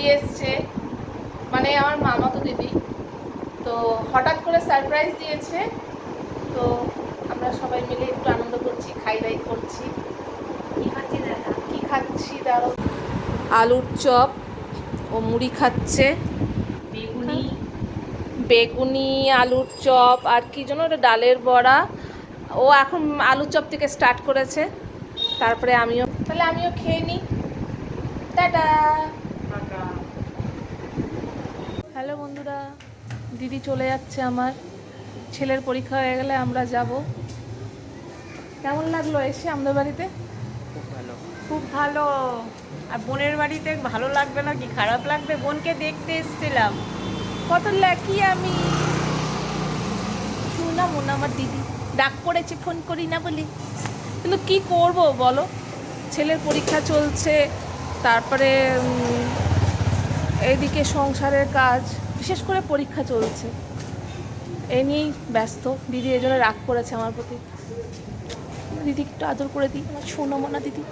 দিদি এসছে, মানে আমার মামাতো দিদি। তো হঠাৎ করে সারপ্রাইজ দিয়েছে, তো আমরা সবাই মিলে একটু আনন্দ করছি, খাই দাই করছি। কি খাচ্ছি দাঁড়ো, আলুর চপ, ও মুড়ি খাচ্ছে, বেগুনি আলুর চপ, আর কি যেন ওটা ডালের বড়া। ও এখন আলুর চপ থেকে স্টার্ট করেছে, তারপরে আমিও খেয়ে নিই। টাটা। হ্যালো বন্ধুরা, দিদি চলে যাচ্ছে, আমার ছেলের পরীক্ষা হয়ে গেলে আমরা যাব। কেমন লাগলো এসে আমাদের বাড়িতে? খুব ভালো। খুব ভালো। আর বোনের বাড়িতে ভালো লাগবে না কি খারাপ লাগবে? বোনকে দেখতে এসেছিলাম। কত লাকি আমি। শুনা মনে আমার দিদি ডাক পড়েছে, ফোন করি না বলি, কিন্তু কি করব বলো, ছেলের পরীক্ষা চলছে, তারপরে এইদিকে সংসারের কাজ, বিশেষ করে পরীক্ষা চলছে, এ নিয়েই ব্যস্ত। দিদি এই জন্য রাগ করেছে আমার প্রতি। দিদি একটু আদর করে দিই, আমার সোনা মোনা দিদি।